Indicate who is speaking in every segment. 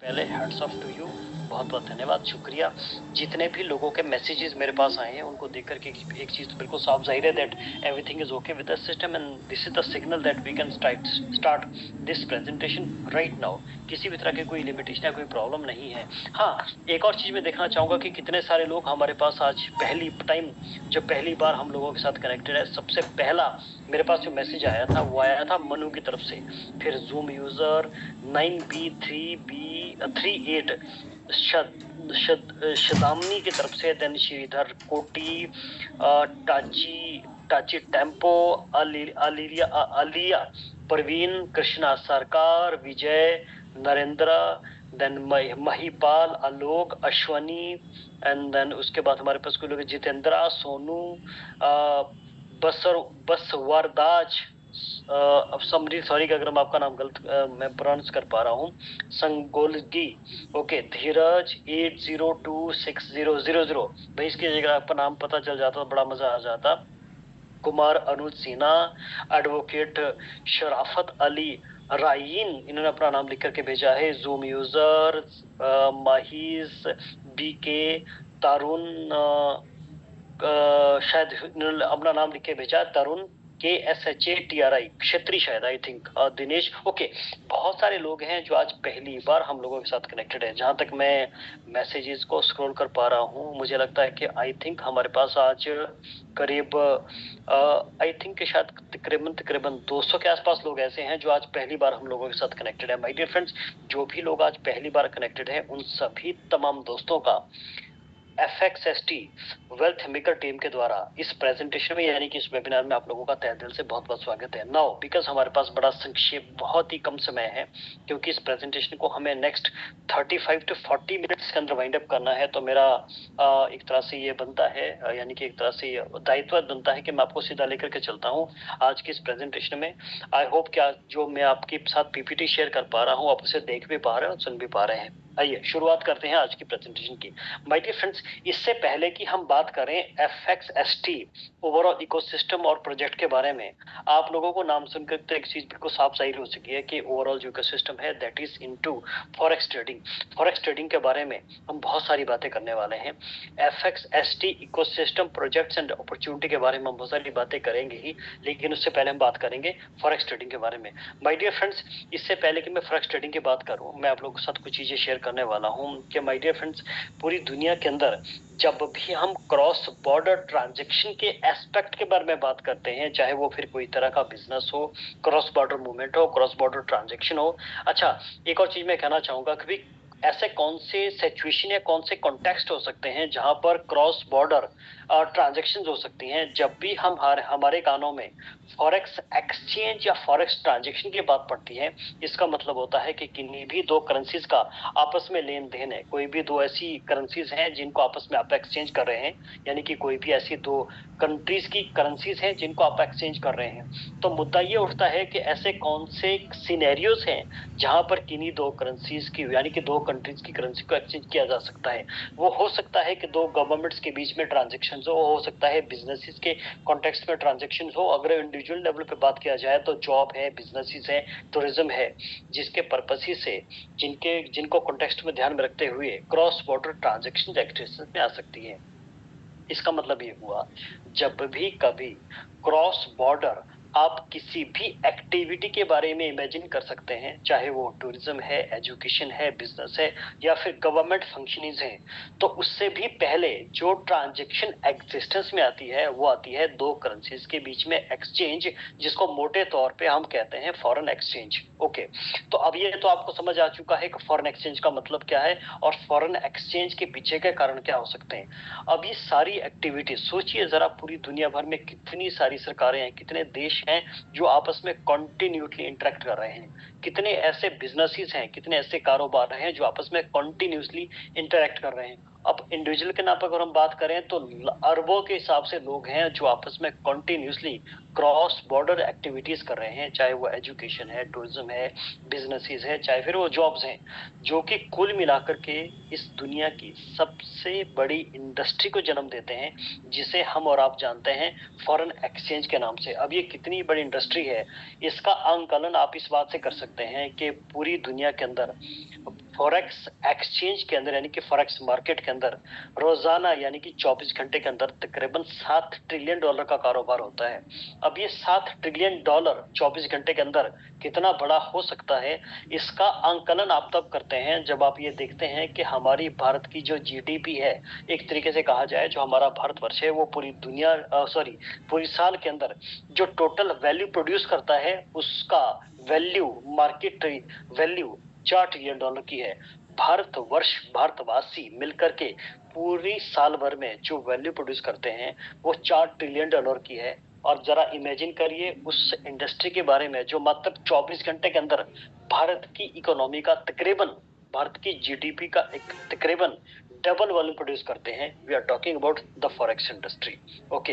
Speaker 1: पहले hats off to you, बहुत बहुत धन्यवाद, शुक्रिया। जितने भी लोगों के मैसेजेस मेरे पास आए हैं उनको देख करके एक चीज तो बिल्कुल साफ जाहिर है that everything is okay with the system and this is the signal that we can start this presentation right now. किसी भी तरह के कोई लिमिटेशन या कोई प्रॉब्लम नहीं है। हाँ, एक और चीज मैं देखना चाहूंगा कि कितने सारे लोग हमारे पास आज पहली टाइम, जब पहली बार हम लोगों के साथ कनेक्टेड है। सबसे पहला मेरे पास जो मैसेज आया था वो आया था मनु की तरफ से, फिर जूम यूजर 9B3B38 शदामनी की तरफ से, देन श्रीधर कोटी, टाची टेम्पो, Aliya Praveen, Krishna Sarkar, Vijay, Narendra, then Mahipal, Alok, Ashwani, and then उसके बाद हमारे पास कोई लोग जितेंद्रा, सोनू, बसर बसवरदाज, समरी, सॉरी अगर मैं आपका नाम गलत मैं प्रोनाउंस कर पा रहा हूँ, संगोलगी, ओके, धीरज 802600, भाई इसकी अगर आपका नाम पता चल जाता तो बड़ा मजा आ जाता। कुमार अनुज सिन्हा, एडवोकेट शराफत अली रायीन, इन्होंने अपना नाम लिख करके भेजा है। जूम यूजर माहिस, बीके, तरुण, शायद इन्होंने अपना नाम लिख के भेजा, तरुण KSHATRI, क्षेत्रीय शायद, आई थिंक, दिनेश, ओके। बहुत सारे लोग हैं जो आज पहली बार हम लोगों के साथ कनेक्टेड है। जहां तक मैं मैसेजेस को स्क्रॉल कर पा रहा हूँ, मुझे लगता है कि आई थिंक हमारे पास आज करीब आई थिंक शायद तकरीबन तकरीबन 200 के आसपास लोग ऐसे हैं जो आज पहली बार हम लोगों के साथ कनेक्टेड है। माय डियर फ्रेंड्स, जो भी लोग आज पहली बार कनेक्टेड हैं उन सभी तमाम दोस्तों का FXST वेल्थ मेकर टीम के द्वारा इस प्रेजेंटेशन में यानी कि इस वेबिनार में आप लोगों का तहे दिल से बहुत बहुत स्वागत है। नाउ बिकॉज हमारे पास बड़ा संक्षेप, बहुत ही कम समय है, क्योंकि इस प्रेजेंटेशन को हमें नेक्स्ट 35 to 40 मिनट्स के अंदर वाइंड अप करना है, तो मेरा एक तरह से ये बनता है, यानी कि एक तरह से दायित्व बनता है कि मैं आपको सीधा लेकर के चलता हूँ आज की इस प्रेजेंटेशन में। आई होप क्या जो मैं आपके साथ PPT शेयर कर पा रहा हूँ आप उसे देख भी पा रहे हैं और सुन भी पा रहे हैं। आइए शुरुआत करते हैं आज की प्रेजेंटेशन की। माय डियर फ्रेंड्स, इससे पहले कि हम बात करें FXST ओवरऑल इकोसिस्टम और प्रोजेक्ट के बारे में, आप लोगों को नाम सुनकर तो एक चीज बिल्कुल साफ जाहिर हो सकी है कि ओवरऑल जो इकोसिस्टम है that is into forex trading. Forex trading के बारे में हम बहुत सारी बातें करने वाले हैं। FXST ecosystem projects and opportunity के बारे में हम बहुत सारी बातें करेंगे ही, लेकिन उससे पहले हम बात करेंगे फॉरेक्स ट्रेडिंग के बारे में। माय डियर फ्रेंड्स, इससे पहले कि मैं फॉरेक्स ट्रेडिंग की बात करूं, मैं आप लोगों के साथ कुछ चीजें शेयर करने वाला हूं कि माय डियर फ्रेंड्स, पूरी दुनिया के अंदर जब भी हम क्रॉस बॉर्डर ट्रांजैक्शन के एस्पेक्ट के बारे में बात करते हैं, चाहे वो फिर कोई तरह का बिजनेस हो, क्रॉस बॉर्डर मूवमेंट हो, क्रॉस बॉर्डर ट्रांजैक्शन हो। अच्छा, एक और चीज मैं कहना चाहूंगा कि ऐसे कौन से सिचुएशन या कौन से कॉन्टेक्स्ट हो सकते हैं जहां पर क्रॉस बॉर्डर ट्रांजैक्शंस हो सकती हैं। जब भी हम हमारे कानों में फॉरेक्स एक्सचेंज या फॉरेक्स ट्रांजैक्शन की बात पड़ती है, इसका मतलब होता है कि किन्हीं भी दो करेंसीज का आपस में लेन देन है। कोई भी दो ऐसी करेंसीज हैं जिनको आपस में आप एक्सचेंज कर रहे हैं, यानी कि कोई भी ऐसी दो कंट्रीज की करेंसीज हैं जिनको आप एक्सचेंज कर रहे हैं। तो मुद्दा ये उठता है कि ऐसे कौन से सिनेरियोज हैं जहां पर किन्हीं दो करेंसीज की यानी कि दो कंट्रीज की करेंसी को एक्सचेंज किया जा सकता है। वो हो सकता है कि दो गवर्नमेंट्स के बीच में ट्रांजेक्शन हो सकता है बिजनेसेस के कॉन्टेक्स्ट में ट्रांजेक्शन हो। अगर इंडिविजुअल लेवल पे बात किया जाए तो जॉब है, बिजनेसेस है, टूरिज्म है, जिसके पर्पस से जिनको कॉन्टेक्स्ट में ध्यान में रखते हुए क्रॉस बॉर्डर ट्रांजेक्शन एक्टिविटीज में आ सकती है। इसका मतलब ये हुआ, जब भी कभी क्रॉस बॉर्डर आप किसी भी एक्टिविटी के बारे में इमेजिन कर सकते हैं, चाहे वो टूरिज्म है, एजुकेशन है, बिजनेस है या फिर गवर्नमेंट फंक्शनिंग है, तो उससे भी पहले जो ट्रांजैक्शन एग्जिस्टेंस में आती है वो आती है दो करेंसीज के बीच में एक्सचेंज, जिसको मोटे तौर पे हम कहते हैं फॉरेन एक्सचेंज। ओके, तो अब ये तो आपको समझ आ चुका है कि फॉरेन एक्सचेंज का मतलब क्या है और फॉरेन एक्सचेंज के पीछे के कारण क्या हो सकते हैं। अब ये सारी एक्टिविटी सोचिए जरा, पूरी दुनिया भर में कितनी सारी सरकारें हैं, कितने देश हैं जो आपस में कंटिन्यूसली इंटरेक्ट कर रहे हैं, कितने ऐसे बिजनेसेस हैं, कितने ऐसे कारोबार हैं जो आपस में कंटिन्यूसली इंटरेक्ट कर रहे हैं। अब इंडिविजुअल के नाम पर अगर हम बात करें तो अरबों के हिसाब से लोग हैं जो आपस में कंटिन्यूसली क्रॉस बॉर्डर एक्टिविटीज कर रहे हैं, चाहे वो एजुकेशन है, टूरिज्म है, बिजनेसेस है, चाहे फिर वो जॉब्स हैं, जो कि कुल मिलाकर के इस दुनिया की सबसे बड़ी इंडस्ट्री को जन्म देते हैं, जिसे हम और आप जानते हैं फॉरेन एक्सचेंज के नाम से। अब ये कितनी बड़ी इंडस्ट्री है, इसका आंकलन आप इस बात से कर सकते हैं कि पूरी दुनिया के अंदर फॉरेक्स एक्सचेंज के अंदर यानी कि फॉरेक्स मार्केट के अंदर रोजाना यानी कि 24 घंटे के अंदर तकरीबन $7 ट्रिलियन का कारोबार होता है। अब ये $7 ट्रिलियन 24 घंटे के अंदर कितना बड़ा हो सकता है, इसका आंकलन आप तब करते हैं जब आप ये देखते हैं कि हमारी भारत की जो जीडीपी है, एक तरीके से कहा जाए जो हमारा भारतवर्ष है वो पूरी दुनिया सॉरी पूरी साल के अंदर जो टोटल वैल्यू प्रोड्यूस करता है उसका वैल्यू मार्केट वैल्यू $4 ट्रिलियन की है। भारतवर्ष भारतवासी मिलकर के पूरी साल भर में जो वैल्यू प्रोड्यूस करते हैं वो $4 ट्रिलियन की है। और जरा इमेजिन करिए उस इंडस्ट्री के बारे में जो मात्र 24 घंटे के अंदर भारत की इकोनॉमी का तकरीबन भारत की जीडीपी का एक तकरीबन डबल वॉल्यूम प्रोड्यूस करते हैं। We are talking about the forex industry. Okay,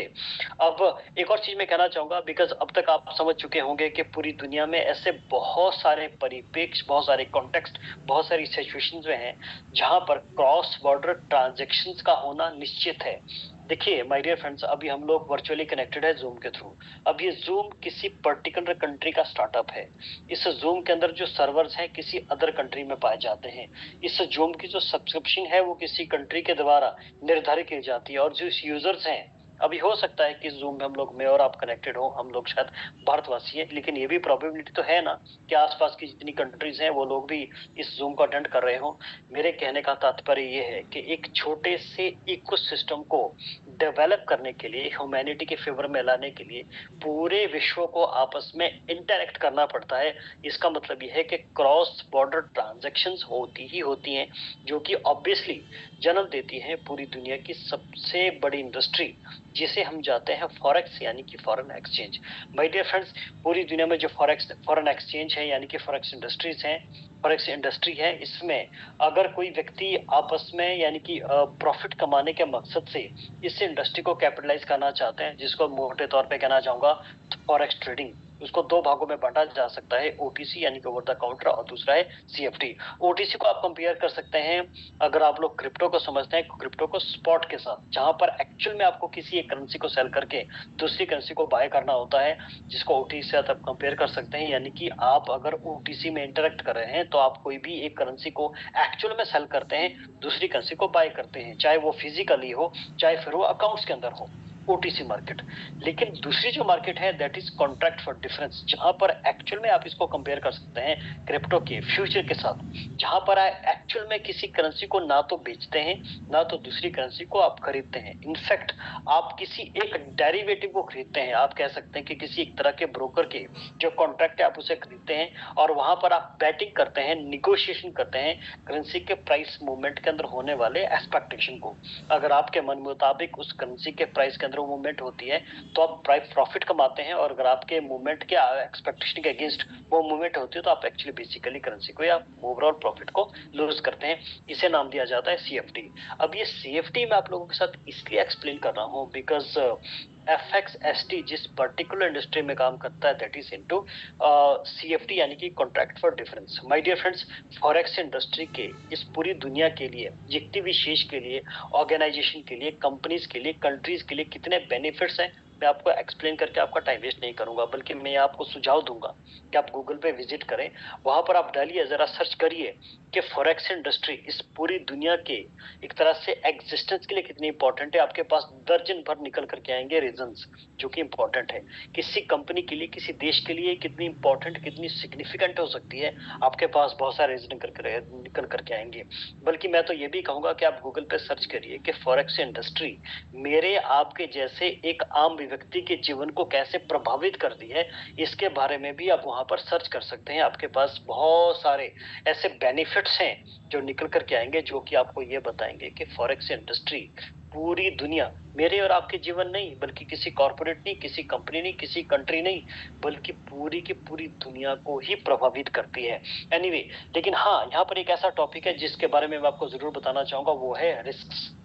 Speaker 1: अब एक और चीज मैं कहना चाहूंगा, बिकॉज अब तक आप समझ चुके होंगे कि पूरी दुनिया में ऐसे बहुत सारे परिप्रेक्ष्य, बहुत सारे कॉन्टेक्स्ट, बहुत सारी सिचुएशंस में हैं जहां पर क्रॉस बॉर्डर ट्रांजैक्शंस का होना निश्चित है। देखिए माय डियर फ्रेंड्स, अभी हम लोग वर्चुअली कनेक्टेड है जूम के थ्रू। अब ये जूम किसी पर्टिकुलर कंट्री का स्टार्टअप है। इस जूम के अंदर जो सर्वर्स हैं किसी अदर कंट्री में पाए जाते हैं। इस जूम की जो सब्सक्रिप्शन है वो किसी कंट्री के द्वारा निर्धारित की जाती है। और जो यूजर्स हैं, अभी हो सकता है कि जूम में हम लोग, मैं और आप कनेक्टेड हो, हम लोग शायद भारतवासी हैं, लेकिन ये भी प्रोबेबिलिटी तो है ना कि आसपास की जितनी कंट्रीज हैं वो लोग भी इस जूम को अटेंड कर रहे हो। मेरे कहने का तात्पर्य ये है कि एक छोटे से इकोसिस्टम को डेवलप करने के लिए, ह्यूमैनिटी के फेवर में लाने के लिए पूरे विश्व को आपस में इंटरेक्ट करना पड़ता है। इसका मतलब यह है कि क्रॉस बॉर्डर ट्रांजैक्शंस होती ही होती हैं, जो कि ऑब्वियसली जन्म देती हैं पूरी दुनिया की सबसे बड़ी इंडस्ट्री जिसे हम जाते हैं फॉरेक्स यानी कि foreign exchange. My dear friends, पूरी दुनिया में जो फॉरेन एक्सचेंज है यानी कि फॉरेक्स इंडस्ट्रीज हैं, फॉरेक्स इंडस्ट्री है, इसमें अगर कोई व्यक्ति आपस में यानी कि प्रॉफिट कमाने के मकसद से इस इंडस्ट्री को कैपिटलाइज करना चाहते हैं, जिसको मोटे तौर पे कहना चाहूंगा फॉरेक्स ट्रेडिंग, उसको दो भागों में बांटा जा सकता है, ओटीसी यानी कि ओवर द काउंटर, और दूसरा है सीएफटी। ओटीसी को आप कंपेयर कर सकते हैं, अगर आप लोग क्रिप्टो को समझते हैं, क्रिप्टो को स्पॉट के साथ, जहां पर एक्चुअल में आपको किसी एक करेंसी को सेल करके दूसरी करेंसी को बाय करना होता है, जिसको ओटीसी से आप कंपेयर कर सकते हैं। यानी कि आप अगर ओटीसी में इंटरेक्ट कर रहे हैं तो आप कोई भी एक करेंसी को एक्चुअल में सेल करते हैं, दूसरी करेंसी को बाय करते हैं, चाहे वो फिजिकली हो चाहे फिर वो अकाउंट्स के अंदर हो, ओटीसी मार्केट। लेकिन दूसरी जो मार्केट है that is contract for difference, जहां पर एक्चुअल में आप इसको कंपेयर कर सकते हैं क्रिप्टो के फ्यूचर के साथ, जहां पर आप एक्चुअल में किसी करेंसी को ना तो बेचते हैं ना तो दूसरी करेंसी को आप खरीदते हैं। इनफैक्ट आप किसी एक डेरिवेटिव को खरीदते हैं, आप कह सकते हैं कि किसी एक तरह के ब्रोकर के जो कॉन्ट्रैक्ट है आप उसे खरीदते हैं, और वहां पर आप बैटिंग करते हैं, निगोशिएशन करते हैं करेंसी के प्राइस मूवमेंट के अंदर होने वाले एक्सपेक्टेशन को। अगर आपके मन मुताबिक उस करेंसी के प्राइस के अंदर वो मूवमेंट होती है तो आप प्राइस प्रॉफिट कमाते हैं, और अगर आपके मूवमेंट के एक्सपेक्टेशन के अगेंस्ट वो मूवमेंट होती है तो आप एक्चुअली बेसिकली करेंसी को या ओवरऑल प्रॉफिट को लूज करते हैं। इसे नाम दिया जाता है सीएफटी। अब ये सीएफटी मैं आप लोगों के साथ इसलिए एक्सप्लेन कर रहा हूँ बिकॉज FXST जिस पर्टिकुलर इंडस्ट्री में काम करता है दैट इज इनटू सीएफटी यानी कि contract for difference. My dear friends, forex industry के इस पूरी दुनिया के लिए, व्यक्ति विशेष के लिए, ऑर्गेनाइजेशन के लिए, कंपनीज के लिए, कंट्रीज के लिए कितने बेनिफिट्स हैं, मैं आपको एक्सप्लेन करके आपका टाइम वेस्ट नहीं करूंगा, बल्कि मैं आपको सुझाव दूंगा कि आप गूगल पे विजिट करें, वहां पर आप डालिए, जरा सर्च करिए कि फॉरेक्स इंडस्ट्री इस पूरी दुनिया के एक तरह से एग्जिस्टेंस के लिए कितनी इंपॉर्टेंट है। आपके पास दर्जन भर निकल करके आएंगे रीजंस जो कि इंपॉर्टेंट है, किसी कंपनी के लिए, किसी देश के लिए कितनी इंपॉर्टेंट, कितनी सिग्निफिकेंट हो सकती है, आपके पास बहुत सारे रीजन निकल करके आएंगे। बल्कि मैं तो ये भी कहूंगा कि आप गूगल पे सर्च करिए कि फॉरेक्स इंडस्ट्री मेरे आपके जैसे एक आम व्यक्ति के जीवन को कैसे प्रभावित करती है, इसके बारे में भी आप वहां पर सर्च कर सकते हैं। आपके पास बहुत सारे ऐसे बेनिफिट्स हैं जो निकल करके आएंगे, जो कि आपको ये बताएंगे कि फॉरेक्स इंडस्ट्री पूरी दुनिया, मेरे और आपके जीवन नहीं, बल्कि किसी कॉर्पोरेट नहीं, किसी कंपनी नहीं, किसी कंट्री नहीं, बल्कि पूरी की पूरी दुनिया को ही प्रभावित करती है। एनीवे, लेकिन हाँ, यहाँ पर एक ऐसा टॉपिक है जिसके बारे में मैं आपको जरूर बताना चाहूंगा, वो है रिस्क।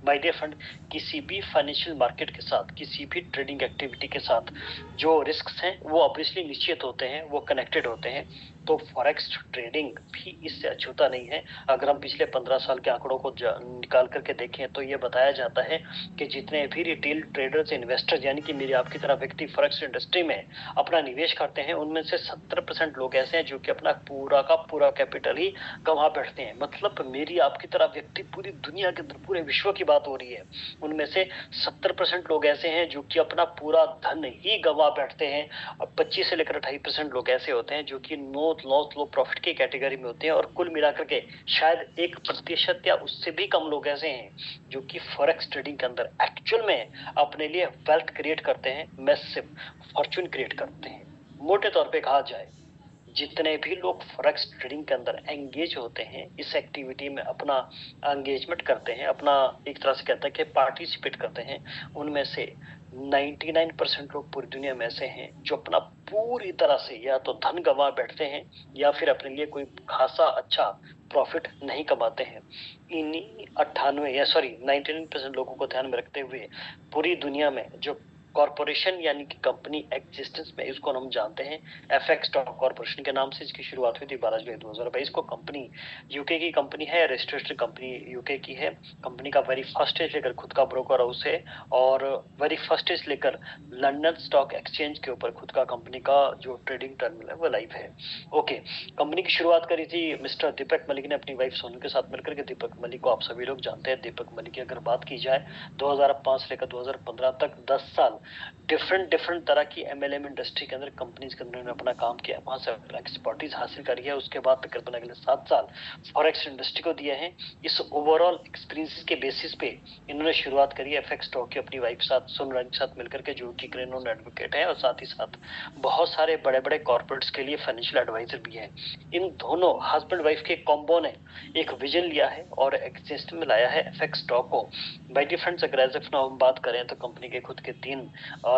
Speaker 1: माय डियर फ्रेंड, किसी भी फाइनेंशियल मार्केट के साथ, किसी भी ट्रेडिंग एक्टिविटी के साथ जो रिस्क्स हैं वो ऑब्वियसली निश्चित होते हैं, वो कनेक्टेड होते हैं। तो फॉरेक्स ट्रेडिंग भी इससे अछूता नहीं है। अगर हम पिछले 15 साल के आंकड़ों को निकाल करके देखें तो ये बताया जाता है कि जितने भी रिटेल ट्रेडर्स इन्वेस्टर्स यानी कि मेरे आपकी तरह व्यक्ति फॉरेक्स इंडस्ट्री में अपना निवेश करते हैं, उनमें से 70% लोग ऐसे हैं जो कि अपना पूरा का पूरा कैपिटल ही गंवा बैठते हैं। मतलब मेरी आपकी तरह व्यक्ति पूरी दुनिया के अंदर पूरे विश्व की बात हो रही है, उनमें से 70% लोग ऐसे हैं जो कि अपना पूरा धन ही गंवा बैठते हैं। और 25 से लेकर 28% लोग ऐसे होते हैं जो कि नो लॉस लो प्रॉफिट की कैटेगरी में होते हैं। और कुल मिलाकर के शायद 1% या उससे भी कम लोग ऐसे हैं जो कि फॉरेक्स ट्रेडिंग के अंदर एक्चुअल में अपने लिए वेल्थ क्रिएट करते हैं, मैसिव फॉर्चून क्रिएट करते हैं। मोटे तौर पे कहा जाए, जितने भी लोग फॉरेक्स ट्रेडिंग के अंदर एंगेज होते हैं, इस एक्टिविटी में अपना एंगेजमेंट करते हैं, अपना एक तरह से कहते हैं कि पार्टिसिपेट करते हैं, उनमें से 99% लोग पूरी दुनिया में ऐसे हैं जो अपना पूरी तरह से या तो धन गंवा बैठते हैं या फिर अपने लिए कोई खासा अच्छा प्रॉफिट नहीं कमाते हैं। इन्हीं 99% लोगों को ध्यान में रखते हुए पूरी दुनिया में जो कॉरपोरेशन यानी कि कंपनी एग्जिस्टेंस में, इसको हम जानते हैं एफएक्स स्टॉक कॉर्पोरेशन के नाम से इसकी शुरुआत हुई थी 12 जुलाई 2022 को। कंपनी यूके की कंपनी है, रजिस्टर्ड कंपनी यूके की है। कंपनी का वेरी फर्स्ट स्टेज लेकर खुद का ब्रोकर हाउस है और वेरी फर्स्ट स्टेज लेकर लंदन स्टॉक एक्सचेंज के ऊपर खुद का कंपनी का जो ट्रेडिंग टर्मिनल है वो लाइव है। ओके, कंपनी की शुरुआत करी थी मिस्टर दीपक मलिक ने अपनी वाइफ सोनू के साथ मिलकर के। दीपक मलिक को आप सभी लोग जानते हैं। दीपक मलिक की अगर बात की जाए 2005 से लेकर 2015 तक 10 साल डिफरेंट तरह की एमएलएम इंडस्ट्री के अंदर कंपनीज के अंदर उन्होंने अपना काम किया, वहां से एक्सपर्टीज हासिल करी है। उसके बाद तकरीबन अगले 7 साल फॉरेक्स इंडस्ट्री को दिए हैं। इस ओवरऑल एक्सपीरियंस के बेसिस पे इन्होंने शुरुआत करी एफएक्स स्टॉक की अपनी वाइफ के साथ सोनरानी के साथ मिलकर के, जो कि नॉन एडवोकेट है और साथ ही साथ बहुत सारे बड़े बड़े कॉर्पोरेट्स के लिए फाइनेंशियल एडवाइजर भी है। इन दोनों हस्बैंड वाइफ के कॉम्बो ने एक विजन लिया है और एग्जिस्ट में लाया है एफएक्स स्टॉक को। बाय डिफरेंट अगर एज ऑफ नाउ हम बात करें तो कंपनी के खुद के 3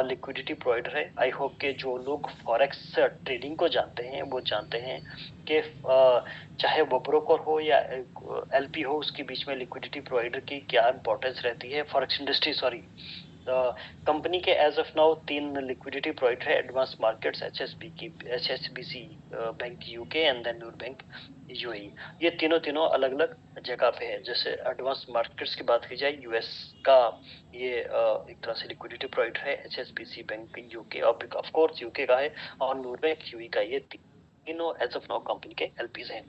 Speaker 1: लिक्विडिटी प्रोवाइडर है। आई होप के जो लोग फॉरेक्स ट्रेडिंग को जानते हैं वो जानते हैं कि चाहे वो ब्रोकर हो या एलपी हो, उसके बीच में लिक्विडिटी प्रोवाइडर की क्या इंपॉर्टेंस रहती है। फॉरेक्स इंडस्ट्री सॉरी कंपनी के as of now 3 liquidity provider है। Advance markets HSBC bank UK and then Noor bank UAE. ये तीनों अलग अलग जगह पे है। जैसे एडवांस मार्केट्स की बात की जाए, यूएस का ये एक तरह से लिक्विडिटी प्रोवाइडर है एचएसबीसी बैंक यूके, और ऑफ कोर्स यूके का है, और नूर बैंक यूएई का। ये तीनों एज ऑफ नाउ कंपनी के एलपीज हैं।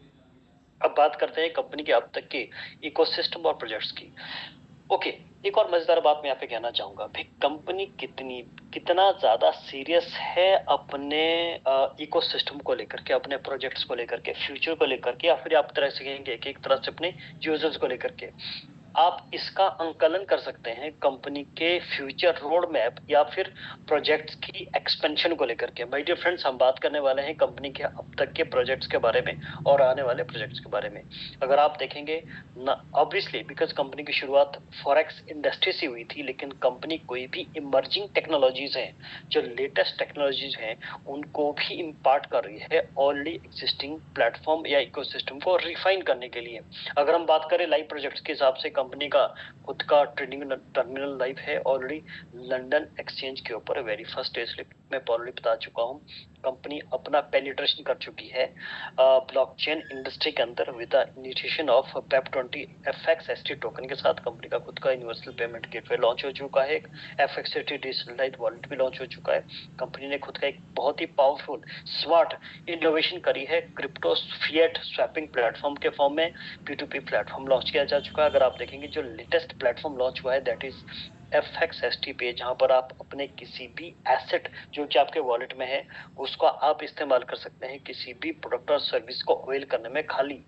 Speaker 1: अब बात करते हैं कंपनी के अब तक के इकोसिस्टम और प्रोजेक्ट्स की। ओके, एक और मजेदार बात मैं यहाँ पे कहना चाहूंगा, भाई कंपनी कितना ज्यादा सीरियस है अपने इकोसिस्टम को लेकर के, अपने प्रोजेक्ट्स को लेकर के, फ्यूचर को लेकर के, या फिर आप तरह से कहेंगे कि एक तरह से अपने यूजर्स को लेकर के। आप इसका अंकलन कर सकते हैं कंपनी के फ्यूचर रोड मैप या फिर प्रोजेक्ट्स की एक्सपेंशन को लेकर के। माय डियर फ्रेंड्स, हम बात करने वाले हैं कंपनी के अब तक के प्रोजेक्ट्स के बारे में और आने वाले प्रोजेक्ट्स के बारे में। अगर आप देखेंगे ना, ऑब्वियसली बिकॉज कंपनी की शुरुआत फॉरेक्स इंडस्ट्री से हुई थी, लेकिन कंपनी कोई भी इमर्जिंग टेक्नोलॉजीज हैं, जो लेटेस्ट टेक्नोलॉजीज हैं, उनको भी इम्पार्ट कर रही है ऑलरेडी एग्जिस्टिंग प्लेटफॉर्म या इकोसिस्टम को रिफाइन करने के लिए। अगर हम बात करें लाइव प्रोजेक्ट्स के हिसाब से, कंपनी का खुद का ट्रेडिंग टर्मिनल लाइव है ऑलरेडी लंदन एक्सचेंज के ऊपर, वेरी फर्स्ट स्टेज मैं ऑलरेडी बता चुका हूँ। कंपनी अपना पेनिट्रेशन कर चुकी है ब्लॉकचेन इंडस्ट्री के अंदर विद इनिशिएशन ऑफ पेप20 एफएक्सएसटी टोकन के साथ। कंपनी का खुद का यूनिवर्सल पेमेंट गेटवे लॉन्च हो चुका है, एफएक्सएसटी डिसेंट्रलाइज्ड वॉलेट भी लॉन्च हो चुका है। कंपनी ने खुद का एक बहुत ही पावरफुल स्मार्ट इनोवेशन करी है, क्रिप्टो फिएट स्वैपिंग प्लेटफॉर्म के फॉर्म में P2P प्लेटफॉर्म लॉन्च किया जा चुका है। अगर आप देखेंगे जो लेटेस्ट प्लेटफॉर्म लॉन्च हुआ है दैट इज एफएक्सएसटी पे, जहां पर आप अपने किसी भी एसेट जो कि आपके वॉलेट में है उसको आप इस्तेमाल कर सकते हैं किसी भी प्रोडक्ट और सर्विस को अवेल करने में, खाली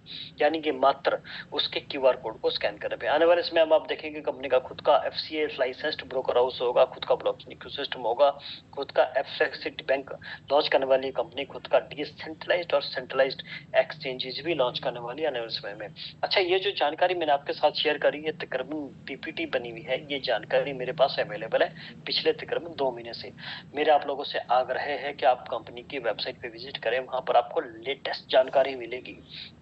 Speaker 1: यानी कि मात्र उसके क्यूआर कोड को स्कैन करने पे। आने वाले समय में आप देखेंगे कंपनी का खुद का एफसीए लाइसेंस्ड ब्रोकर हाउस होगा, खुद का ब्लॉकचेन इकोसिस्टम होगा, खुद का एफएक्सएसटी बैंक लॉन्च करने वाली कंपनी, खुद का डिसेंट्रलाइज्ड और सेंट्रलाइज्ड एक्सचेंजेस भी लॉन्च करने वाली आने वाले समय में। अच्छा, ये जो जानकारी मैंने आपके साथ शेयर करी है, तकरीबन पीपीटी बनी हुई है, ये जानकारी मेरे पास अवेलेबल है पिछले तकरीबन 2 महीने से। मेरे आप लोगों से आग्रह है कि आप कंपनी की वेबसाइट पे विजिट करें, वहां पर आपको लेटेस्ट जानकारी मिलेगी।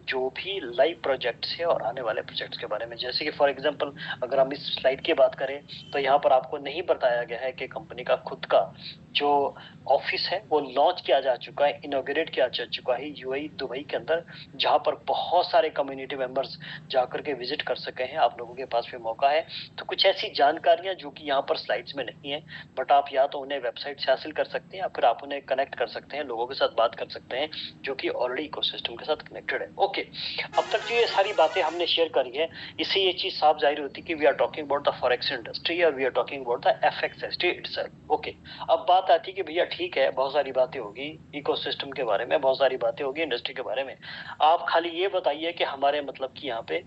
Speaker 1: जो भी लाइव प्रोजेक्ट्स है और आने वाले प्रोजेक्ट्स के बारे में। जैसे कि फॉर एग्जांपल अगर हम इस स्लाइड की बात करें तो यहाँ पर आपको नहीं बताया गया है कि कंपनी का खुद का जो ऑफिस है वो लॉन्च किया जा चुका है, इनॉग्रेट किया जा चुका है यूएई दुबई के अंदर, जहां पर बहुत सारे कम्युनिटी मेंबर्स जाकर के विजिट कर सके हैं। आप लोगों के पास भी मौका है तो कुछ ऐसी जानकारियां जो कि यहाँ पर स्लाइड्स में नहीं है, बट आप या तो उन्हें वेबसाइट से हासिल कर सकते हैं या फिर आप उन्हें कनेक्ट कर सकते हैं, लोगों के साथ बात कर सकते हैं जो कि ऑलरेडी इकोसिस्टम के साथ कनेक्टेड है। ओके, अब तक जो ये सारी बातें हमने शेयर करी है, इससे ये चीज साफ जाहिर होती है कि we are talking about the forex industry और we are talking about the FX industry itself. Okay, अब बात आती है कि भैया ठीक है, बहुत सारी बातें होगी इकोसिस्टम के बारे में, बहुत सारी बातें होगी इंडस्ट्री के बारे में, आप खाली ये बताइए कि हमारे मतलब कि यहाँ पे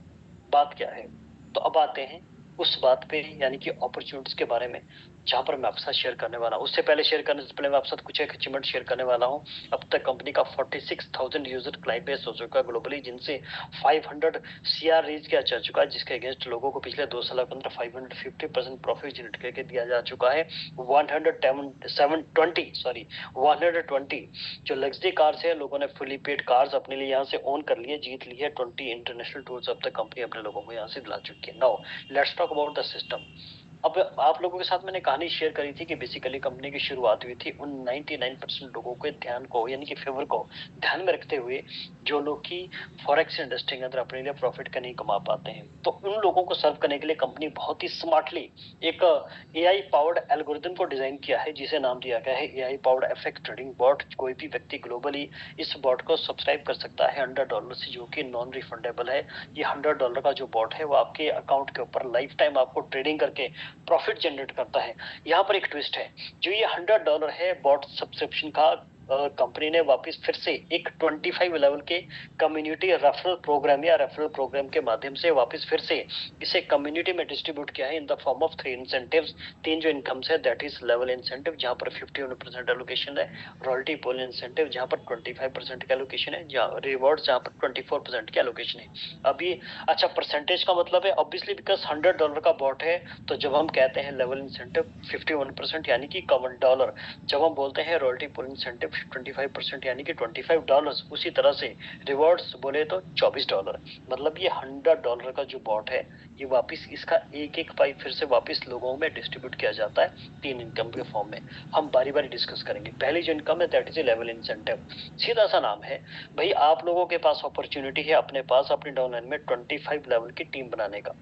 Speaker 1: बात क्या है। तो अब आते हैं उस बात पे, यानी कि अपॉर्चुनिटीज के बारे में, जहां पर मैं आपके साथ शेयर करने वाला हूँ। उससे पहले शेयर करने से पहले मैं आपके साथ कुछ एक अचीवमेंट शेयर करने वाला हूँ। अब तक कंपनी का 46,000 यूजर क्लाइंट बेस हो चुका है ग्लोबली, जिनसे 500 सीआर रीच किया जा चुका है, जिसके अगेंस्ट लोगों को पिछले 2 साल के अंदर 550% प्रॉफिट जनरेट करके दिया जा चुका है। 120 जो लग्जरी कार्स है, लोगों ने फुली पेड कार्स अपने लिए यहाँ से ओन कर लिए, जीत ली है। 20 इंटरनेशनल टूर्स अब तक कंपनी अपने लोगों को यहाँ से दिला चुकी है। Now let's talk about the system. अब आप लोगों के साथ मैंने कहानी शेयर करी थी कि बेसिकली कंपनी की शुरुआत हुई थी उन 99% लोगों के ध्यान को, यानी कि फेवर को ध्यान में रखते हुए, जो लोग की फॉरेक्स इंडस्ट्री के अंदर अपने लिए प्रॉफिट का नहीं कमा पाते हैं। तो उन लोगों को सर्व करने के लिए कंपनी बहुत ही स्मार्टली एक एआई पावर्ड एल्गोरिथम को डिजाइन किया है, जिसे नाम दिया गया है AI powered FX trading bot. कोई भी व्यक्ति ग्लोबली इस बॉट को सब्सक्राइब कर सकता है $100 से, जो कि नॉन रिफंडेबल है। ये $100 का जो बॉट है वो आपके अकाउंट के ऊपर लाइफ टाइम आपको ट्रेडिंग करके प्रॉफिट जनरेट करता है। यहाँ पर एक ट्विस्ट है, जो ये $100 है बॉट सब्सक्रिप्शन का, कंपनी ने वापस फिर से एक 25 लेवल के कम्युनिटी रेफरल प्रोग्राम या रेफरल प्रोग्राम के माध्यम से वापस फिर से इसे कम्युनिटी में डिस्ट्रीब्यूट किया है in the form of 3 incentives. 3 जो इनकम्स है, दैट इज लेवल इंसेंटिव जहां पर 51% एलोकेशन है, रॉयल्टी पोल इंसेंटिव जहां पर 25% का एलोकेशन है, जहां रिवॉर्ड जहां पर 24% की एलोकेशन है। अभी अच्छा, परसेंटेज का मतलब है ऑब्वियसली बिकॉज $100 का बॉट है, तो जब हम कहते हैं लेवल इंसेंटिव 51% यानी कि $1, जब हम बोलते हैं रॉयल्टी पोल इंसेंटिव 25% यानी कि $25, उसी तरह से रिवॉर्ड्स बोले तो $24। मतलब ये $100 का जो बॉट है, ये वापस इसका एक एक पाई फिर से वापस लोगों में डिस्ट्रीब्यूट किया जाता है 3 इनकम के फॉर्म में। हम बारी बारी डिस्कस करेंगे। पहली जो इनकम है दैट इज लेवल इंसेंटिव। सीधा सा नाम है भाई, आप लोगों के पास अपॉर्चुनिटी है अपने पास अपनी डाउनलाइन में 25 लेवल की टीम बनाने का।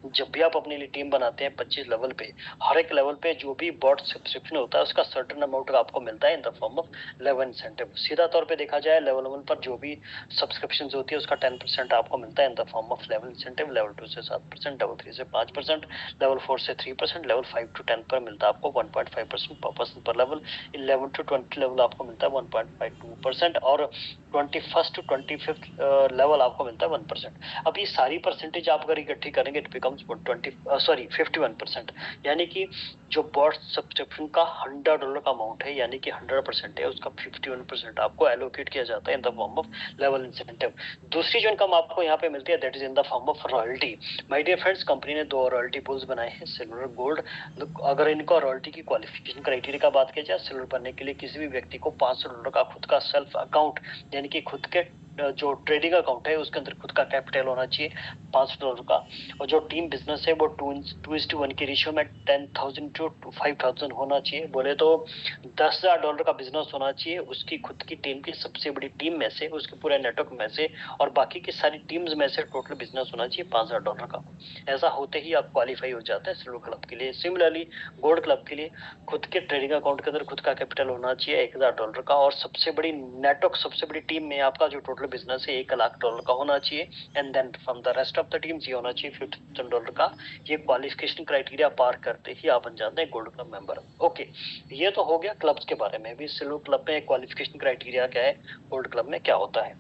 Speaker 1: जब भी आप अपने लिए टीम बनाते हैं 25 लेवल पे, हर एक लेवल पे जो भी बॉट सब्सक्रिप्शन होता है उसका सर्टेन अमाउंट आपको मिलता है in the form of level incentive. सीधा तौर पे देखा जाए लेवल 1 पर जो भी सब्सक्रिप्शन होती है उसका 10% आपको मिलता है in the form of level incentive, level 2 से 7%, लेवल 3 से 5%, लेवल 4 से 3%, लेवल 5 टू 10 पर मिलता है आपको 1.5% पर पर्सन पर लेवल, 11 टू 20 लेवल आपको मिलता है 1.52%, और 21st टू 25th लेवल आपको मिलता है 1%। अब ये सारी परसेंटेज आप अगर इकट्ठी करेंगे इट बिकम्स 51%, यानी कि जो बॉट सब्सक्रिप्शन का $100 का अमाउंट है, यानी कि 100% है, उसका 51% आपको एलोकेट किया जाता है in the form of level incentive. दूसरी जो इनकम आपको यहाँ पे मिलती है that is in the form of royalty. My dear friends, company ने 2 रॉयल्टी पूल्स बनाए हैं, सिल्वर गोल्ड। अगर इनको रॉयल्टी की क्वालिफिकेशन क्राइटेरिया का बात की जाए, सिल्वर बनने के लिए किसी भी व्यक्ति को $500 का खुद का सेल्फ अकाउंट, यानी कि खुद के जो ट्रेडिंग अकाउंट है उसके अंदर खुद का कैपिटल होना चाहिए $500 का, और जो टीम बिजनेस है वो 2:1 की रेशियो में 10,000 टू 5,000 होना चाहिए। बोले तो $10,000 का बिजनेस होना चाहिए उसकी खुद की टीम की सबसे बड़ी टीम में से, उसके पूरे नेटवर्क में से, और बाकी की सारी टीम्स में से टोटल बिजनेस होना चाहिए $5,000 का। ऐसा होते ही आप क्वालिफाई हो जाते हैं सिल्वर क्लब के लिए। सिमिलरली गोल्ड क्लब के लिए खुद के ट्रेडिंग अकाउंट के अंदर खुद का कैपिटल होना चाहिए $1,000 का, और सबसे बड़ी नेटवर्क, सबसे बड़ी टीम में आपका जो टोटल बिजनेस है $1,00,000 का होना चाहिए। And then from the rest of the teams ये होना चाहिए $50,000 का। ये क्वालिफिकेशन क्राइटेरिया पार करते ही आप बन जाते हैं गोल्ड क्लब मेंबर। ओके, ये तो हो गया क्लब्स के बारे में। भी सिल्वर क्लब में क्वालिफिकेशन क्राइटेरिया क्या है, गोल्ड क्लब में क्या होता है।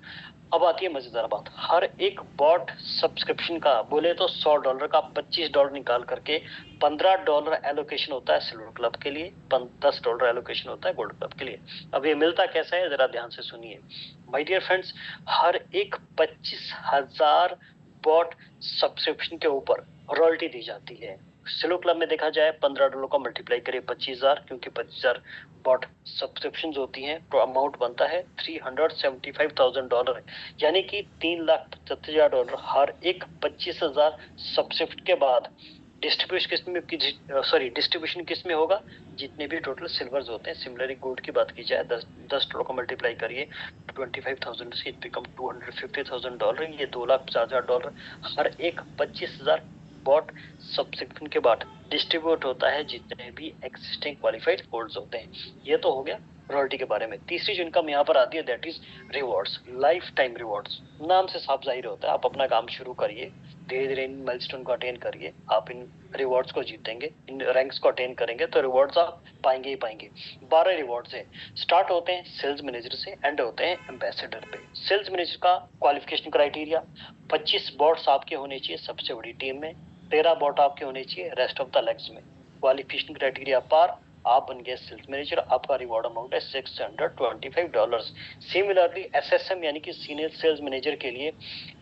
Speaker 1: अब आती है मजेदार बात, हर एक बॉट सब्सक्रिप्शन का बोले तो $100 का $25 निकाल करके $15 एलोकेशन होता है सिल्वर क्लब के लिए, $10 एलोकेशन होता है गोल्ड क्लब के लिए। अब ये मिलता कैसा है, जरा ध्यान से सुनिए माय डियर फ्रेंड्स। हर एक 25,000 बॉट सब्सक्रिप्शन के ऊपर रॉयल्टी दी जाती है। सिल्वर क्लब में देखा जाए $15 का मल्टीप्लाई करिए 25,000, क्योंकि 25,000 बॉट सब्सक्रिप्शन होती हैं तो अमाउंट बनता है $375,000, यानी कि $3,75,000 हर एक 25,000 सब्सक्रिप्शन के बाद। डिस्ट्रीब्यूशन किस में होगा, जितने भी टोटल सिल्वर्स होते हैं। सिमिलरली गोल्ड की बात की जाए, $10 का मल्टीप्लाई करिए 25,000 से, इट बिकम $250,000, ये $2,50,000 हर एक 25,000 बॉट सब्सक्रिप्शन के बाद डिस्ट्रीब्यूट होता है जितने भी एक्सिस्टिंग क्वालिफाइड होल्ड्स होते हैं। ये तो हो गया रॉयल्टी के बारे में। तीसरी जो इनकम यहाँ पर आती है that is rewards, life time rewards. नाम से साफ जाहिर होता है, आप अपना काम शुरू करिए, धीरे धीरे इन माइलस्टोन को अटेन करिए, आप इन रिवॉर्ड्स को जीतेंगे, इन रैंक्स को अटेन करेंगे तो रिवॉर्ड्स आप पाएंगे ही पाएंगे। 12 रिवॉर्ड्स है, स्टार्ट होते हैं सेल्स मैनेजर से, एंड होते हैं एम्बेसडर पे। सेल्स मैनेजर का क्वालिफिकेशन क्राइटेरिया 25 बॉट्स आपके होने चाहिए सबसे बड़ी टीम में, 13 बॉट आपके होने चाहिए रेस्ट ऑफ द लेग्स में। क्वालिफिकेशन क्राइटेरिया पार, आप बन गए सेल्स मैनेजर, आपका रिवॉर्ड अमाउंट है $625। सिमिलरली एसएसएम यानी कि सीनियर सेल्स मैनेजर के लिए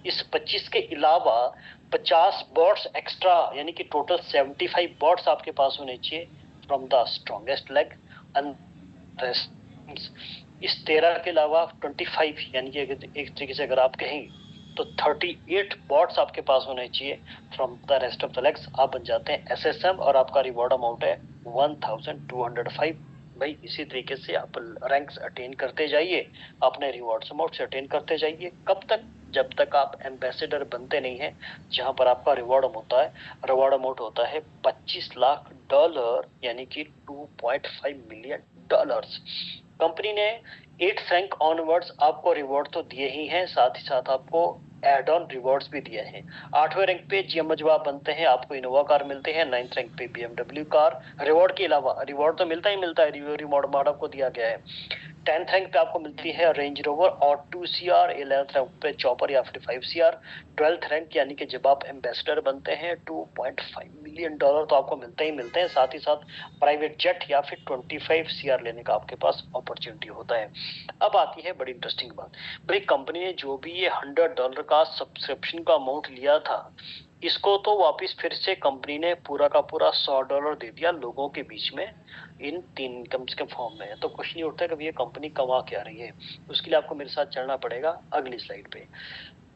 Speaker 1: इस 25 के अलावा 50 बॉट्स एक्स्ट्रा, यानी कि टोटल 75 बॉट्स आपके पास होने चाहिए फ्रॉम द स्ट्रॉन्गेस्ट लेग। इस 13 के अलावा 25, यानी कि एक तरीके से अगर आप कहेंगे तो 38 बॉट्स आपके पास होने चाहिए from the rest of the legs. आप बन जाते हैं एसएसएम और आपका रिवॉर्ड अमाउंट है 1205। भाई इसी तरीके से आप रैंक्स अटेन करते जाइए, अपने रिवॉर्ड्स अमाउंट से अटेन करते जाइए। कब तक, जब तक आप एम्बेसडर बनते नहीं हैं, जहां पर आपका रिवॉर्ड अमाउंट होता है $25 लाख, यानी कि $2.5 मिलियन। कंपनी ने 8 रैंक ऑनवर्ड्स आपको रिवॉर्ड तो दिए ही हैं, साथ ही साथ आपको एड ऑन रिवॉर्ड्स भी दिए हैं। 8वें रैंक पे जीएम जवाब बनते हैं, आपको इनोवा कार मिलते हैं। 9th रैंक पे बीएमडब्ल्यू कार। रिवॉर्ड के अलावा, रिवॉर्ड तो मिलता ही मिलता है, रिवॉर्ड आपको दिया गया है। 10th रैंक पे आपको मिलती है रेंज रोवर और 2 CR। 11th रैंक पे चॉपर या फिर 5 CR। 12th रैंक यानी कि जब आप एम्बेसडर बनते हैं $2.5 मिलियन तो आपको मिलते ही मिलते हैं, साथ ही साथ प्राइवेट जेट या फिर 25 CR लेने का आपके पास अपॉर्चुनिटी होता है। अब आती है बड़ी इंटरेस्टिंग बात, भाई कंपनी ने जो भी ये $100 का सब्सक्रिप्शन का अमाउंट लिया था, इसको तो वापस फिर से कंपनी ने पूरा का पूरा $100 दे दिया लोगों के बीच में, इन 3 इनकम्स के फॉर्म में। तो क्वेश्चन ये उठता है कि ये कंपनी कमा क्या रही है। उसके लिए आपको मेरे साथ चलना पड़ेगा अगली स्लाइड पे।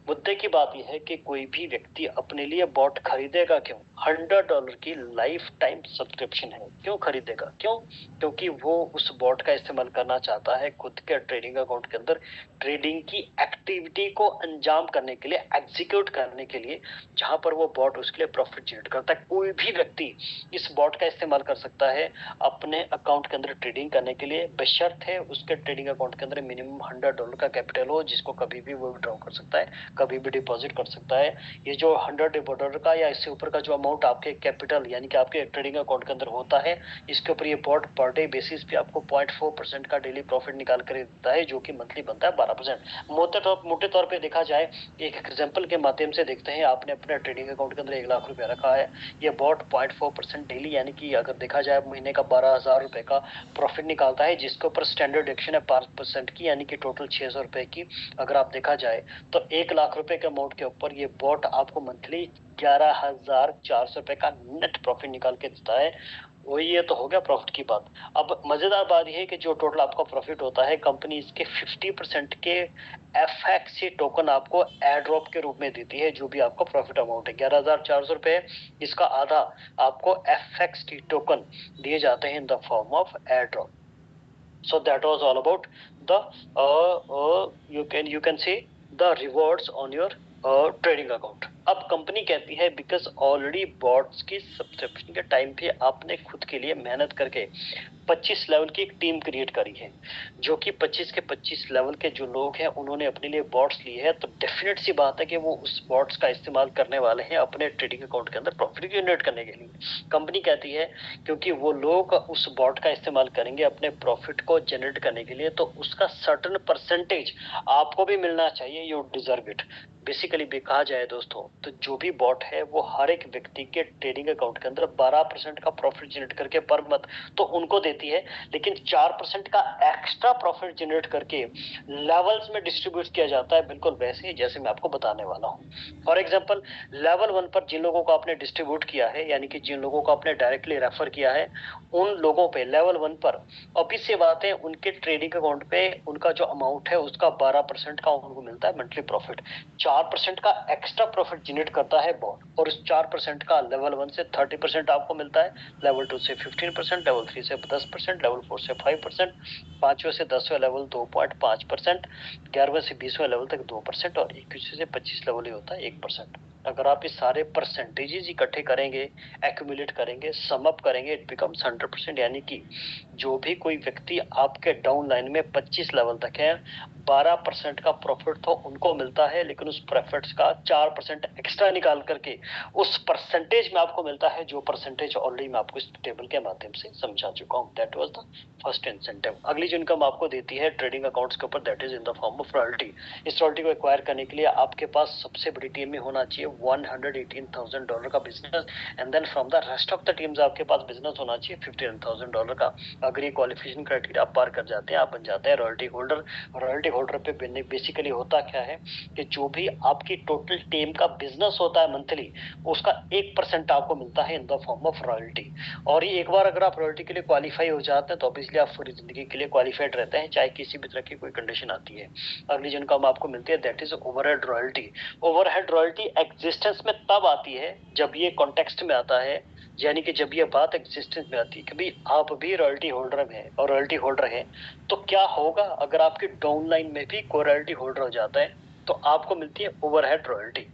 Speaker 1: मुद्दे की बात यह है कि कोई भी व्यक्ति अपने लिए बॉट खरीदेगा क्यों। $100 की लाइफ टाइम सब्सक्रिप्शन है, क्यों खरीदेगा, क्यों? क्योंकि वो उस बॉट का इस्तेमाल करना चाहता है खुद के ट्रेडिंग अकाउंट के अंदर, ट्रेडिंग की एक्टिविटी को अंजाम करने के लिए, एग्जीक्यूट करने के लिए, जहां पर वो बॉट उसके लिए प्रॉफिट जनरेट करता है। कोई भी व्यक्ति इस बॉट का इस्तेमाल कर सकता है अपने अकाउंट के अंदर ट्रेडिंग करने के लिए, बशर्ते उसके ट्रेडिंग अकाउंट के अंदर मिनिमम $100 का कैपिटल हो, जिसको कभी भी वो विड्रॉ कर सकता है, कभी भी डिपॉजिट कर सकता है। ये जो $100 का या इससे ऊपर का जो अमाउंट आपके कैपिटल यानी कि आपके ट्रेडिंग अकाउंट के अंदर होता है, इसके ऊपर ये बॉट पर डे बेसिस पे आपको 0.4% का डेली प्रॉफिट निकाल कर देता है, जो कि मंथली बनता है 12%। मोटे तौर पे देखा जाए, एक एग्जांपल के माध्यम से देखते हैं। आपने अपने ट्रेडिंग अकाउंट के अंदर 1 लाख रुपया रखा है, ये बॉट 0.4% डेली, यानी कि अगर देखा जाए महीने का 12,000 रुपए का प्रॉफिट निकालता है, जिसके ऊपर स्टैंडर्ड डिडक्शन है 5% की, यानी कि टोटल 600 रुपए की। अगर आप देखा जाए तो 1 लाख रुपए के अमाउंट के ऊपर ये बॉट आपको मंथली 11,400 रुपए का नेट प्रॉफिट निकाल के देता है। वही, ये तो हो गया प्रॉफिट की बात। अब मजेदार बात यह है कि जो टोटल आपका प्रॉफिट होता है, कंपनी इसके 50% के एफएक्सी टोकन आपको एयर ड्रॉप के रूप में देती है। जो भी आपका प्रॉफिट अमाउंट है 11,400 रुपए, इसका आधा आपको एफएक्सी टोकन दिए जाते हैं इन the form of air drop. So that was all about the you can see the rewards on your trading account. अब कंपनी कहती है बिकॉज ऑलरेडी बॉट्स की सब्सक्रिप्शन के टाइम पे आपने खुद के लिए मेहनत करके 25 लेवल की एक टीम क्रिएट करी है, जो कि 25 के 25 लेवल के जो लोग हैं उन्होंने अपने लिए बॉट्स लिए हैं, तो डेफिनेट सी बात है कि वो उस बॉट्स का इस्तेमाल करने वाले हैं अपने ट्रेडिंग अकाउंट के अंदर प्रॉफिट जनरेट करने के लिए। कंपनी कहती है क्योंकि वो लोग उस बॉट का इस्तेमाल करेंगे अपने प्रॉफिट को जनरेट करने के लिए, तो उसका सर्टेन परसेंटेज आपको भी मिलना चाहिए, यू डिजर्व इट। बेसिकली भी कहा जाए दोस्तों, तो जो भी बॉट है वो हर एक व्यक्ति के ट्रेडिंग अकाउंट के अंदर 12% का प्रॉफिट जनरेट करके पर मंथ तो उनको देती है, लेकिन 4% का एक्स्ट्रा प्रॉफिट जनरेट करके लेवल्स में डिस्ट्रीब्यूट किया जाता है, बिल्कुल वैसे ही जैसे मैं आपको बताने वाला हूँ। फॉर एग्जाम्पल, लेवल 1 पर जिन लोगों को आपने डिस्ट्रीब्यूट किया है, यानी कि जिन लोगों को आपने डायरेक्टली रेफर किया है, उन लोगों पे लेवल 1 पर ऑब्वियस सी बात है उनके ट्रेडिंग अकाउंट पे उनका जो अमाउंट है उसका 12% का उनको मिलता है मंथली प्रॉफिट। 4% का एक्स्ट्रा प्रॉफिट जनरेट करता है बॉट, और इस 4% का लेवल 1 से 30% आपको मिलता है, लेवल 2 से 15%, लेवल 3 से 10%, लेवल 4 से 5%, 5वें से 10वें लेवल 2.5%, 11वें से 20वें लेवल तक 2%, और 21 से 25 लेवल ही होता है 1%। अगर आप इस सारे परसेंटेजेस इकट्ठे करेंगे, एक्यूमुलेट करेंगे, सम अप करेंगे, इट बिकम्स 100%, यानी कि जो भी कोई व्यक्ति आपके डाउन लाइन में 25 लेवल तक है, 12% का प्रॉफिट तो उनको मिलता है, लेकिन उस प्रॉफिट्स का 4% एक्स्ट्रा निकाल करके उस परसेंटेज में आपको मिलता है, जो परसेंटेज ऑलरेडी मैं आपको इस टेबल के माध्यम से समझा चुका हूं। That was the first incentive. अगली जो इनकम आपको देती है ट्रेडिंग अकाउंट्स के ऊपर, that is in the form of royalty. इस रॉयल्टी को एक्वायर करने के लिए आपके पास सबसे बड़ी टीम में होना चाहिए $118,000 का business, and then from the rest of the teams आपके पास बिजनेस होना चाहिए $51,000 का। अगर ये क्वालिफिकेशन क्राइटेरिया आप पार कर जाते हैं, आप बन जाते हैं रॉयल्टी होल्डर। रॉयल्टी होल्डर पे बेसिकली होता क्या है कि जो भी आपकी टोटल टीम का बिजनेस होता है मंथली, उसका 1% आपको मिलता है in the form of royalty. और ये एक बार अगर आप रॉयल्टी के लिए क्वालिफाई हो जाते हैं तो ऑब्वियसली आप पूरी जिंदगी के लिए क्वालिफाइड रहते हैं, चाहे किसी भी तरह की कोई कंडीशन आती है। अगली जो इनकम आपको मिलती है that is overhead royalty. Overhead royalty existence में तब आती है जब ये कॉन्टेक्स्ट में आता है, यानी कि जब ये बात एग्जिस्टेंस में आती है कि भाई आप भी रॉयल्टी होल्डर में है और रॉयल्टी होल्डर है, तो क्या होगा अगर आपकी डाउनलाइन में भी कोई रॉयल्टी होल्डर हो जाता है, तो आपको मिलती है ओवरहेड रॉयल्टी।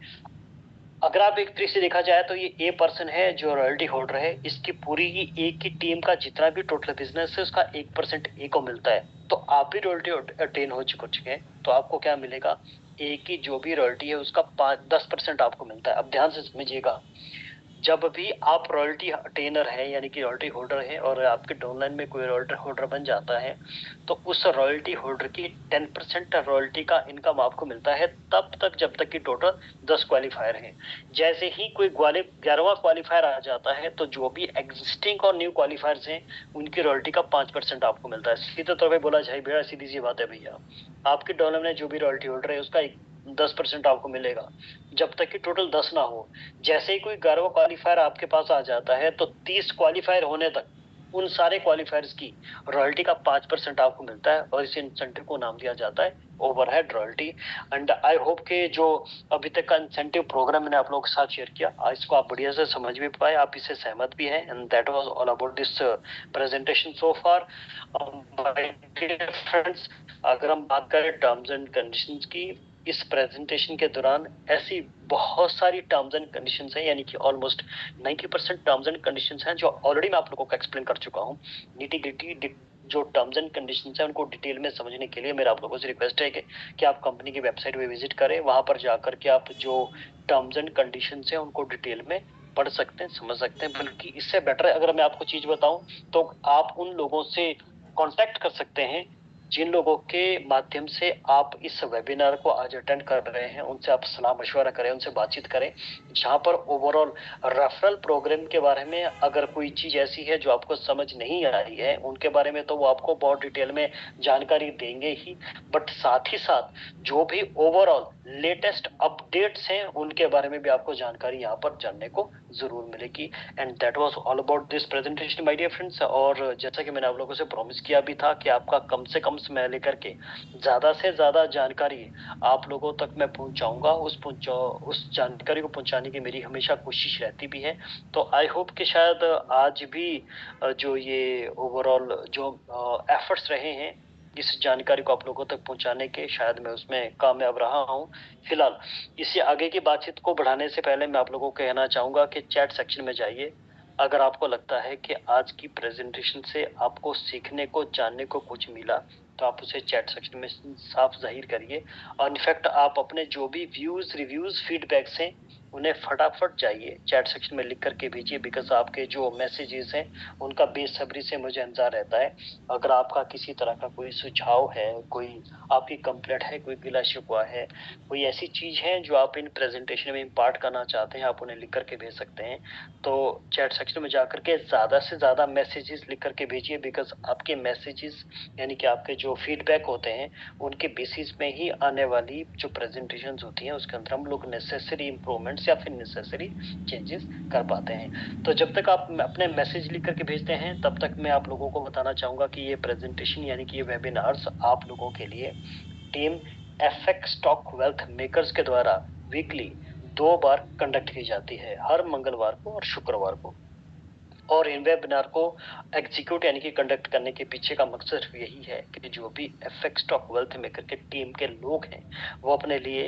Speaker 1: अगर आप एक तरीके से देखा जाए तो ये ए पर्सन है जो रॉयल्टी होल्डर है, इसकी पूरी ही ए की टीम का जितना भी टोटल बिजनेस है उसका 1% ए को मिलता है। तो आप भी रॉयल्टी अटेन हो चुके हैं, तो आपको क्या मिलेगा, ए की जो भी रॉयल्टी है उसका 10% आपको मिलता है। अब ध्यान से समझिएगा, जब भी आप रॉयल्टी अटेनर है यानी कि रॉयल्टी होल्डर है और आपके डाउनलाइन में कोई रॉयल्टी होल्डर बन जाता है, तो उस रॉयल्टी होल्डर की 10% रॉयल्टी का इनकम आपको मिलता है तब तक जब तक कि टोटल 10 क्वालिफायर हैं। जैसे ही कोई 11वां क्वालिफायर आ जाता है, तो जो भी एग्जिस्टिंग और न्यू क्वालिफायर्स हैं उनकी रॉयल्टी का 5% आपको मिलता है। सीधे तौर पर बोला जाए भैया, सीधी सी बात है भैया, आपके डाउनलाइन में जो भी रॉयल्टी होल्डर है उसका 10% आपको मिलेगा जब तक कि टोटल 10 ना हो। जैसे ही कोई 11वां क्वालिफायर आपके पास आ जाता है, तो 30 क्वालिफायर होने तक उन सारे क्वालिफायर्स की रॉयल्टी का 5% आपको मिलता है, और इस इंसेंटिव को नाम दिया जाता है overhead royalty. And I hope के जो अभी तक का इंसेंटिव प्रोग्राम मैंने आप लोगों के साथ शेयर किया, इसको आप बढ़िया से समझ भी पाए, आप इससे सहमत भी हैं, and that was all about this presentation so far. My dear friends, अगर हम बात करें टर्म्स एंड कंडीशंस की, इस प्रेजेंटेशन के दौरान ऐसी बहुत सारी टर्म्स एंड कंडीशंस हैं, यानी कि ऑलमोस्ट 90% टर्म्स एंड कंडीशंस हैं जो ऑलरेडी मैं आप लोगों को एक्सप्लेन कर चुका हूं। नीटी ग्रिटी जो टर्म्स एंड कंडीशंस हैं उनको डिटेल में समझने के लिए मेरा आप लोगों से रिक्वेस्ट है कि आप कंपनी की वेबसाइट पे विजिट करें, वहां पर जाकर के आप जो टर्म्स एंड कंडीशंस हैं उनको डिटेल में पढ़ सकते हैं, समझ सकते हैं। बल्कि इससे बेटर अगर मैं आपको चीज बताऊं, तो आप उन लोगों से कांटेक्ट कर सकते हैं जिन लोगों के माध्यम से आप इस वेबिनार को आज अटेंड कर रहे हैं, उनसे आप सलाह मशवरा करें, उनसे बातचीत करें, जहां पर ओवरऑल रेफरल प्रोग्राम के बारे में अगर कोई चीज ऐसी है जो आपको समझ नहीं आ रही है उनके बारे में, तो वो आपको बहुत डिटेल में जानकारी देंगे ही, बट साथ ही साथ जो भी ओवरऑल लेटेस्ट अपडेट्स हैं उनके बारे में भी आपको जानकारी यहाँ पर जानने को जरूर मिलेगी। And that was all about this presentation my dear friends. और जैसा कि मैंने आप लोगों से प्रॉमिस किया भी था कि आपका कम से कम समय लेकर के ज्यादा से ज्यादा जानकारी आप लोगों तक मैं पहुंचाऊंगा, उस जानकारी को पहुंचाने की मेरी हमेशा कोशिश रहती भी है। तो आई होप कि शायद आज भी जो ये ओवरऑल जो एफर्ट्स रहे हैं इस जानकारी को आप लोगों तक पहुंचाने के, शायद मैं उसमें कामयाब रहा हूं। फिलहाल इसे आगे की बातचीत को बढ़ाने से पहले मैं आप लोगों को कहना चाहूंगा कि चैट सेक्शन में जाइए। अगर आपको लगता है कि आज की प्रेजेंटेशन से आपको सीखने को जानने को कुछ मिला, तो आप उसे चैट सेक्शन में साफ जाहिर करिए। और इनफैक्ट आप अपने जो भी व्यूज रिव्यूज फीडबैक्स हैं उन्हें फटाफट जाइए चैट सेक्शन में लिख करके भेजिए, बिकॉज आपके जो मैसेजेस हैं उनका बेसब्री से मुझे इंतजार रहता है। अगर आपका किसी तरह का कोई सुझाव है, कोई आपकी कंप्लेंट है, कोई गिला शिकवा है, कोई ऐसी चीज है जो आप इन प्रेजेंटेशन में इम्पार्ट करना चाहते हैं, आप उन्हें लिख करके भेज सकते हैं। तो चैट सेक्शन में जाकर के ज्यादा से ज्यादा मैसेजेस लिख करके भेजिए, बिकॉज आपके मैसेजेस यानी कि आपके जो फीडबैक होते हैं उनके बेसिस में ही आने वाली जो प्रेजेंटेशन होती हैं उसके अंदर हम लोग नेसेसरी इंप्रूवमेंट्स या फिर नेसेसरी चेंजेस कर पाते हैं। तो जब तक आप अपने मैसेज लिख करके भेजते हैं तब तक मैं आप लोगों को बताना चाहूंगा कि ये प्रेजेंटेशन यानी कि ये वेबिनार्स आप लोगों के लिए team FX stock wealth makers के द्वारा वीकली 2 बार कंडक्ट की जाती है, हर मंगलवार को और शुक्रवार को। और इन वेबिनार को एग्जीक्यूट यानी कि कंडक्ट करने के पीछे का मकसद सिर्फ यही है कि जो भी एफएक्स स्टॉक वेल्थ मेकर के टीम के लोग हैं वो अपने लिए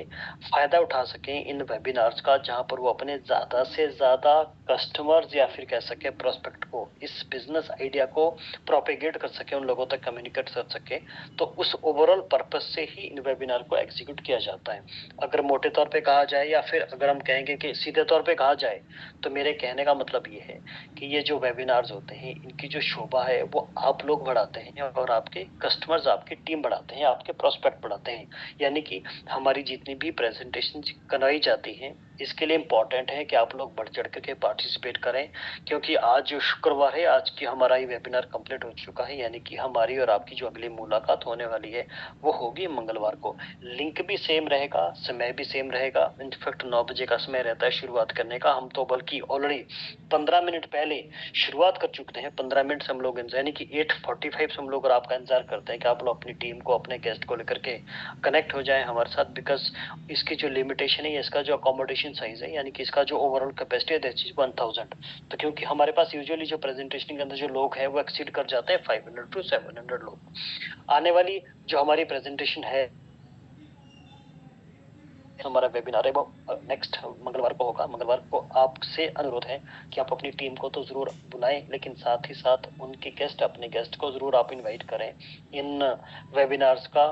Speaker 1: फायदा उठा सकें इन वेबिनार्स का, जहां पर वो अपने ज्यादा से ज्यादा कस्टमर्स या फिर कह सके प्रोस्पेक्ट को इस बिजनेस आइडिया को प्रोपेगेट कर सके, उन लोगों तक कम्युनिकेट कर सके। तो उस ओवरऑल पर्पस से ही इन वेबिनार को एग्जीक्यूट किया जाता है। अगर मोटे तौर पे कहा जाए या फिर अगर हम कहेंगे कि सीधे तौर पे कहा जाए तो मेरे कहने का मतलब ये है कि ये जो वेबिनार्स होते हैं इनकी जो शोभा है वो आप लोग बढ़ाते हैं और आपके कस्टमर्स, आपकी टीम बढ़ाते हैं, आपके प्रोस्पेक्ट बढ़ाते हैं। यानी कि हमारी जितनी भी प्रेजेंटेशन कराई जाती हैं इसके लिए इम्पोर्टेंट है कि आप लोग बढ़ चढ़ करके पार्टिसिपेट करें, क्योंकि आज जो शुक्रवार है आज की हमारा ये वेबिनार कंप्लीट हो चुका है, यानी कि हमारी और आपकी जो अगली मुलाकात होने वाली है वो होगी मंगलवार को। लिंक भी सेम रहेगा, समय भी सेम रहेगा, इनफैक्ट 9 बजे का समय रहता है शुरुआत करने का। हम तो बल्कि ऑलरेडी 15 मिनट पहले शुरुआत कर चुके हैं। 15 मिनट से हम लोग यानी कि 8:45 से हम लोग और आपका इंतजार करते हैं कि आप लोग अपनी टीम को, अपने गेस्ट को लेकर के कनेक्ट हो जाएं हमारे साथ, बिकॉज इसकी जो लिमिटेशन है, इसका जो अकोमोडेशन साइज है यानी कि इसका जो ओवरऑल कैपेसिटी है दैट इज 1000। तो क्योंकि हमारे पास यूजुअली जो प्रेजेंटेशन के अंदर जो लोग हैं वो एक्सीड कर जाते हैं 500 to 700 लोग। आने वाली जो हमारी प्रेजेंटेशन है, हमारा वेबिनार है वो नेक्स्ट मंगलवार को होगा। मंगलवार को आपसे अनुरोध है कि आप अपनी टीम को तो जरूर बुलाएं, लेकिन साथ ही साथ उनके गेस्ट, अपने गेस्ट को जरूर आप इनवाइट करें इन वेबिनार्स का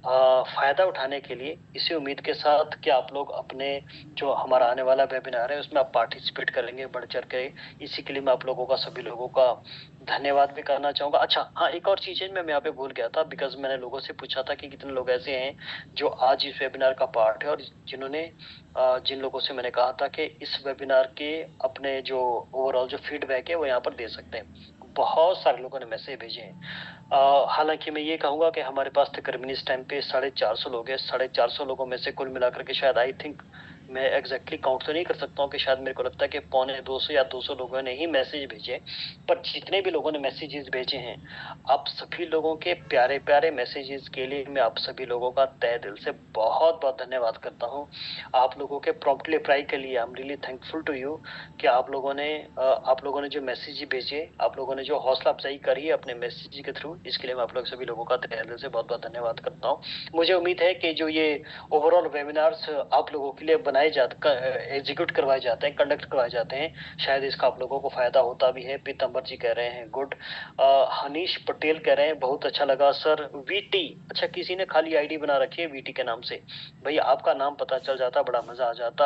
Speaker 1: फायदा उठाने के लिए, इसी उम्मीद के साथ कि आप लोग अपने जो हमारा आने वाला वेबिनार है उसमें आप पार्टिसिपेट करेंगे बढ़ चढ़ के। इसी के लिए मैं आप लोगों का, सभी लोगों का धन्यवाद भी करना चाहूंगा। अच्छा हाँ, एक और चीज है मैं यहाँ पे भूल गया था, बिकॉज मैंने लोगों से पूछा था कि कितने लोग ऐसे हैं जो आज इस वेबिनार का पार्ट है और जिन्होंने जिन लोगों से मैंने कहा था कि इस वेबिनार के अपने जो ओवरऑल जो फीडबैक है वो यहाँ पर दे सकते हैं। बहुत सारे लोगों ने मैसेज भेजे हैं। हालांकि मैं ये कहूंगा कि हमारे पास तकरीबन इस टाइम पे 450 लोग हैं। 450 लोगों में से कुल मिलाकर के शायद आई थिंक, मैं एग्जैक्टली काउंट तो नहीं कर सकता हूँ कि शायद मेरे को लगता है कि 250 या 200 लोगों ने ही मैसेज भेजे। पर जितने भी लोगों ने मैसेजेस भेजे हैं, आप सभी लोगों के प्यारे प्यारे मैसेजेस के लिए मैं आप सभी लोगों का तहे दिल से बहुत बहुत धन्यवाद करता हूँ। आप लोगों के प्रॉम्प्टली रिप्लाई के लिए I am really thankful to you कि आप लोगों ने जो मैसेज भेजे, आप लोगों ने जो हौसला अफजाई करी है अपने मैसेज के थ्रू, इसके लिए मैं आप लोग सभी लोगों का तहे दिल से बहुत बहुत धन्यवाद करता हूँ। मुझे उम्मीद है कि जो ये ओवरऑल वेबिनार्स आप लोगों के लिए बनाए जाते, एग्जीक्यूट करवाए जाते हैं, कंडक्ट करवाए जाते हैं, शायद इसका आप लोगों को फायदा होता भी है। पीतम्बर जी कह रहे हैं गुड। हनीश पटेल कह रहे हैं बहुत अच्छा लगा सर। वीटी, अच्छा किसी ने खाली आईडी बना रखी है वीटी के नाम से, भैया आपका नाम पता चल जाता बड़ा मजा आ जाता।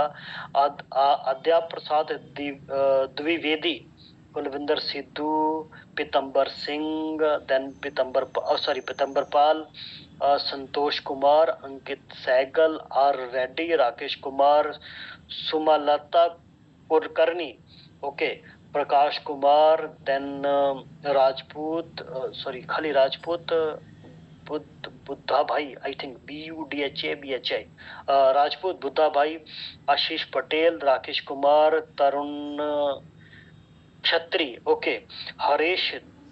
Speaker 1: Adya Prasad Dwivedi, Kulwinder Sidhu, Pitambar Singh, then Pitambar Pal, Santosh Kumar, Ankit Sehgal, R Reddy, Rakesh Kumar, Sumalatha Kulkarni, okay, Prakash Kumar, then Rajput, sorry खाली राजपूत, बुद्धा भाई, I think BUDHA Rajput, Buddha भाई, Ashish Patel, Rakesh Kumar, Tarun Chhetri, okay, Harish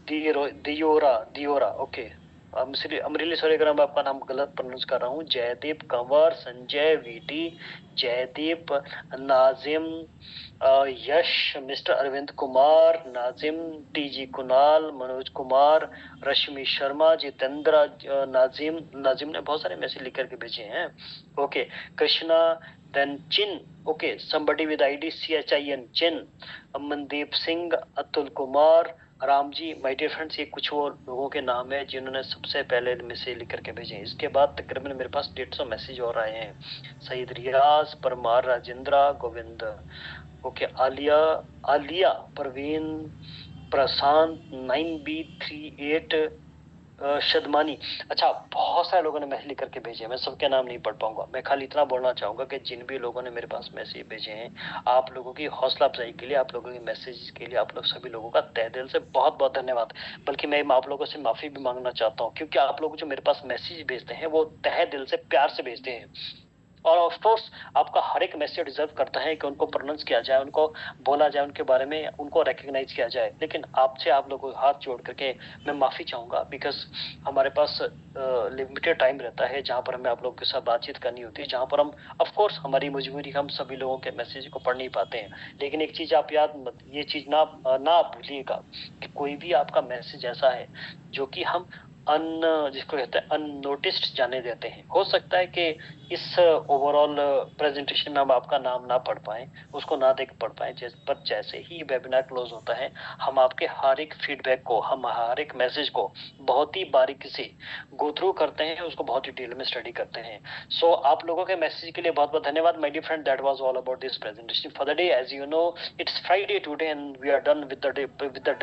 Speaker 1: Deora Deora, okay. I'm really sorry अगर मैं आपका नाम गलत प्रोनाउंस कर रहा हूँ। Jaideep Kanwar, Sanjay VT, Jaideep, Nazim, Yash, mister Arvind Kumar, Nazim, TG Kunal, Manoj Kumar, Rashmi Sharma, Jitendra, Nazim ने बहुत सारे मैसेज लिख करके भेजे हैं, okay, Krishna, then Chin, okay, somebody with ID CHIN Chin, Amandeep Singh, Atul Kumar, Ram ji, my dear friends, ये कुछ वो लोगों के नाम है जिन्होंने सबसे पहले मैसेज लिख करके भेजे हैं। इसके बाद तकरीबन मेरे पास 150 मैसेज और आए हैं। सईद रियाज, परमार, राजेंद्र, गोविंद, ओके, आलिया, आलिया, परवीन, प्रशांत, 9B38, शदमानी। अच्छा, बहुत सारे लोगों ने मैसेज लिख करके भेजे हैं, मैं सबके नाम नहीं पढ़ पाऊंगा। मैं खाली इतना बोलना चाहूंगा कि जिन भी लोगों ने मेरे पास मैसेज भेजे हैं, आप लोगों की हौसला अफजाई के लिए, आप लोगों के मैसेज के लिए, आप लोग सभी लोगों का तहे दिल से बहुत बहुत धन्यवाद। बल्कि मैं आप लोगों से माफी भी मांगना चाहता हूँ, क्योंकि आप लोग जो मेरे पास मैसेज भेजते हैं वो तहे दिल से प्यार से भेजते हैं। और ऑफ कोर्स आपका हर एक मैसेज डिजर्व करता है कि उनको प्रोनाउंस किया जाए, उनको बोला जाए, उनके बारे में उनको रिकग्नाइज किया जाए। लेकिन आपसे, आप लोगों को हाथ जोड़ करके मैं माफी चाहूंगा, बिकॉज हमारे पास लिमिटेड टाइम रहता है जहां पर हमें आप लोगों के साथ बातचीत करनी होती है, जहां पर हम ऑफ कोर्स हमारी मजबूरी, हम सभी लोगों के मैसेज को पढ़ नहीं पाते हैं। लेकिन एक चीज आप याद मत, ये चीज ना आप भूलिएगा कि कोई भी आपका मैसेज ऐसा है जो कि हम जिसको कहते हैं अननोटिस्ड जाने देते हैं। हो सकता है कि इस ओवरऑल प्रेजेंटेशन में हम आपका नाम ना पढ़ पाए, उसको ना देख पढ़ पाए, पर जैसे ही वेबिनार क्लोज होता है, हम आपके हर एक फीडबैक को, हम हर एक मैसेज को बहुत ही बारीकी से गो थ्रू करते हैं, उसको बहुत ही डिटेल में स्टडी करते हैं। सो आप लोगों के मैसेज के लिए बहुत बहुत धन्यवाद my dear friend. That was all about this presentation for the day. As you know, it's Friday today and we are done with the day,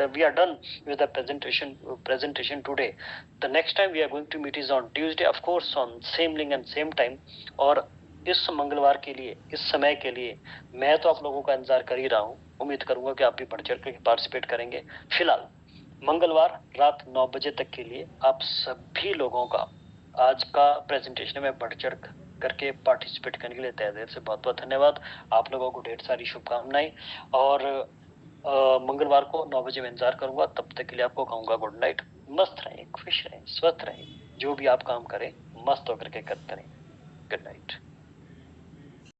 Speaker 1: we are done with the presentation today. The next time we are going to meet is on Tuesday, of course, on same link and same time. और इस मंगलवार के लिए, इस समय के लिए मैं तो आप लोगों का इंतजार कर ही रहा हूँ। उम्मीद करूंगा कि आप भी बढ़ चढ़ कर पार्टिसिपेट करेंगे। फिलहाल मंगलवार रात 9 बजे तक के लिए आप सभी लोगों का आज का प्रेजेंटेशन में बढ़ चढ़ करके पार्टिसिपेट करने के लिए तहे दिल से बहुत बहुत धन्यवाद। आप लोगों को ढेर सारी शुभकामनाएं। और मंगलवार को 9 बजे मैं इंतजार करूंगा। तब तक के लिए आपको कहूंगा गुड नाइट। मस्त रहें, खुश रहें, स्वस्थ रहें, जो भी आप काम करें मस्त होकर के करते रहें। Good night.